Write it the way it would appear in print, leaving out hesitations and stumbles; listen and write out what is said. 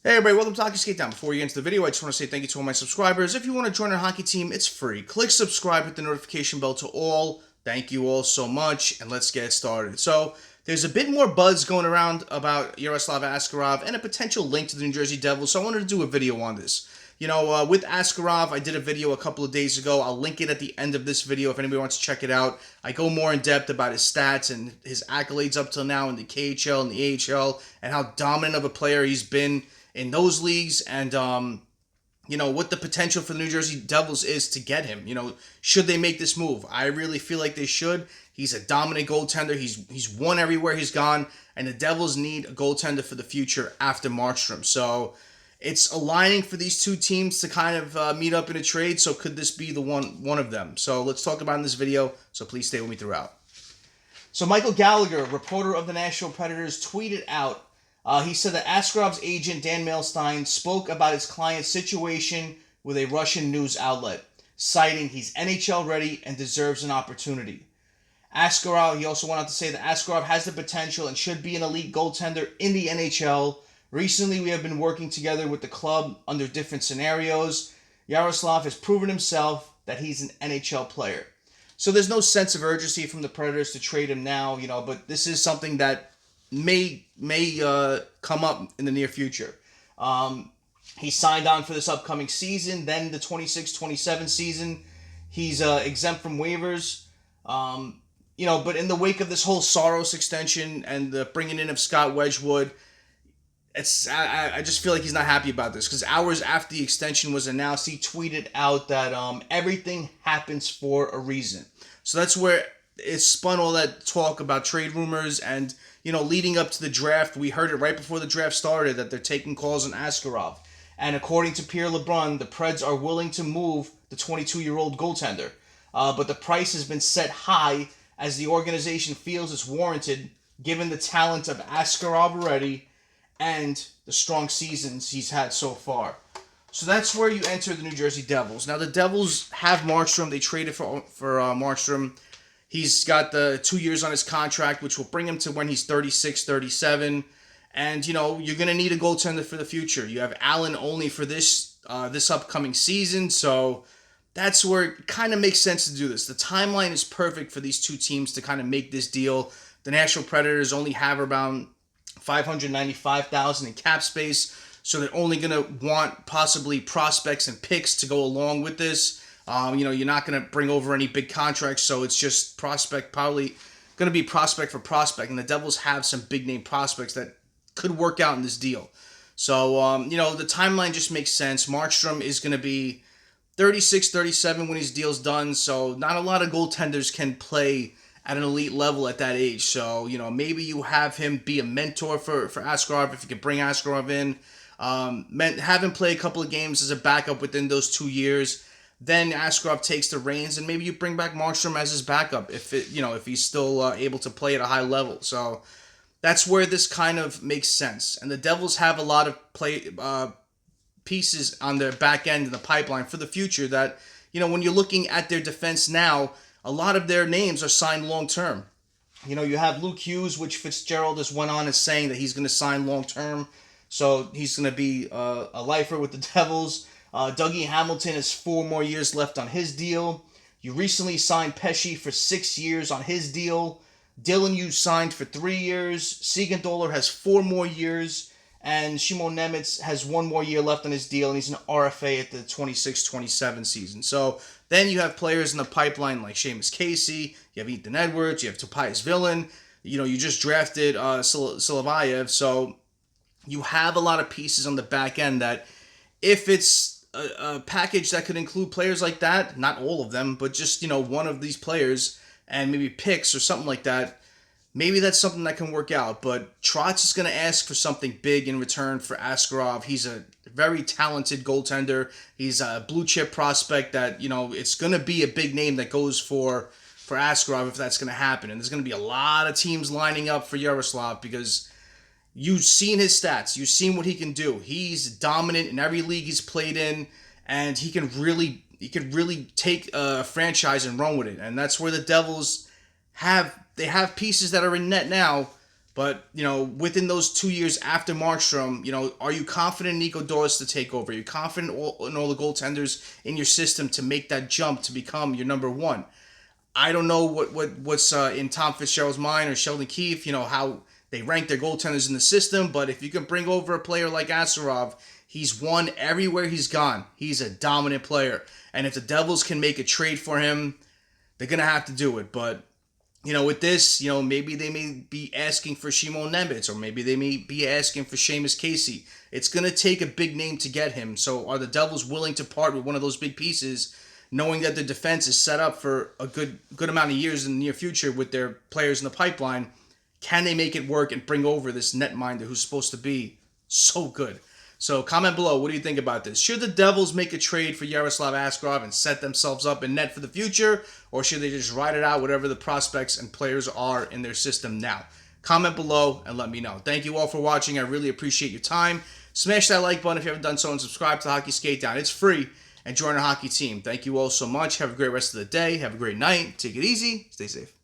Hey everybody, welcome to Hockey Skate Down. Before we get into the video, I just want to say thank you to all my subscribers. If you want to join our hockey team, it's free. Click subscribe, hit the notification bell to all. Thank you all so much, and let's get started. So, there's a bit more buzz going around about Yaroslav Askarov and a potential link to the New Jersey Devils, so I wanted to do a video on this. With Askarov, I did a video a couple of days ago. I'll link it at the end of this video if anybody wants to check it out. I go more in depth about his stats and his accolades up till now in the KHL and the AHL and how dominant of a player he's been in those leagues, and what the potential for the New Jersey Devils is to get him. Should they make this move? I really feel like they should. He's a dominant goaltender. He's won everywhere he's gone, and the Devils need a goaltender for the future after Markstrom. So it's aligning for these two teams to kind of meet up in a trade. So could this be the one of them? So let's talk about it in this video. So please stay with me throughout. So Michael Gallagher, reporter of the Nashville Predators, tweeted out. He said that Askarov's agent, Dan Mailstein, spoke about his client's situation with a Russian news outlet, citing he's NHL ready and deserves an opportunity. Askarov, he also went on to say that Askarov has the potential and should be an elite goaltender in the NHL. Recently, we have been working together with the club under different scenarios. Yaroslav has proven himself that he's an NHL player. So there's no sense of urgency from the Predators to trade him now, but this is something that may come up in the near future. He signed on for this upcoming season, then the 26-27 season. He's exempt from waivers. But in the wake of this whole Saros extension and the bringing in of Scott Wedgewood, I just feel like he's not happy about this, because hours after the extension was announced, he tweeted out that everything happens for a reason. So that's where it spun all that talk about trade rumors, and leading up to the draft, we heard it right before the draft started that they're taking calls on Askarov. And according to Pierre LeBrun, the Preds are willing to move the 22-year-old goaltender. But the price has been set high as the organization feels it's warranted given the talent of Askarov already and the strong seasons he's had so far. So that's where you enter the New Jersey Devils. Now, the Devils have Markstrom. They traded for Markstrom. He's got the 2 years on his contract, which will bring him to when he's 36, 37. And, you're going to need a goaltender for the future. You have Allen only for this upcoming season. So that's where it kind of makes sense to do this. The timeline is perfect for these two teams to kind of make this deal. The Nashville Predators only have around $595,000 in cap space. So they're only going to want possibly prospects and picks to go along with this. You're not going to bring over any big contracts, so it's just prospect, probably going to be prospect for prospect. And the Devils have some big name prospects that could work out in this deal. So, the timeline just makes sense. Markstrom is going to be 36, 37 when his deal's done. So not a lot of goaltenders can play at an elite level at that age. So, maybe you have him be a mentor for Askarov if you could bring Askarov in. Have him play a couple of games as a backup within those 2 years. Then Askarov takes the reins, and maybe you bring back Markstrom as his backup if he's still able to play at a high level. So that's where this kind of makes sense. And the Devils have a lot of pieces on their back end in the pipeline for the future that, when you're looking at their defense now, a lot of their names are signed long term. You have Luke Hughes, which Fitzgerald has went on as saying that he's going to sign long term. So he's going to be a lifer with the Devils. Dougie Hamilton has 4 more years left on his deal. You recently signed Pesce for 6 years on his deal. Dylan you signed for 3 years. Siegenthaler has 4 more years. And Simon Nemec has 1 more year left on his deal, and he's an RFA at the 26-27 season. So then you have players in the pipeline like Seamus Casey. You have Ethan Edwards. You have Tobias Villain. You just drafted Siloviev. So you have a lot of pieces on the back end that if it's a package that could include players like that, not all of them, but just, one of these players and maybe picks or something like that, maybe that's something that can work out. But Trotz is going to ask for something big in return for Askarov. He's a very talented goaltender. He's a blue chip prospect that, it's going to be a big name that goes for Askarov if that's going to happen. And there's going to be a lot of teams lining up for Yaroslav because you've seen his stats. You've seen what he can do. He's dominant in every league he's played in, and he can really take a franchise and run with it. And that's where the Devils have pieces that are in net now, But, within those 2 years after Markstrom, are you confident in Nico Doris to take over? Are you confident in all the goaltenders in your system to make that jump to become your number one? I don't know what's in Tom Fitzgerald's mind or Sheldon Keefe, how they rank their goaltenders in the system. But if you can bring over a player like Askarov, he's won everywhere he's gone. He's a dominant player. And if the Devils can make a trade for him, they're going to have to do it. But with this, maybe they may be asking for Simon Nemec, or maybe they may be asking for Seamus Casey. It's going to take a big name to get him. So are the Devils willing to part with one of those big pieces, knowing that their defense is set up for a good amount of years in the near future with their players in the pipeline? Can they make it work and bring over this netminder who's supposed to be so good? So comment below, what do you think about this? Should the Devils make a trade for Yaroslav Askarov and set themselves up in net for the future? Or should they just ride it out, whatever the prospects and players are in their system now? Comment below and let me know. Thank you all for watching. I really appreciate your time. Smash that like button if you haven't done so, and subscribe to Hockey Skate Down. It's free, and join our hockey team. Thank you all so much. Have a great rest of the day. Have a great night. Take it easy. Stay safe.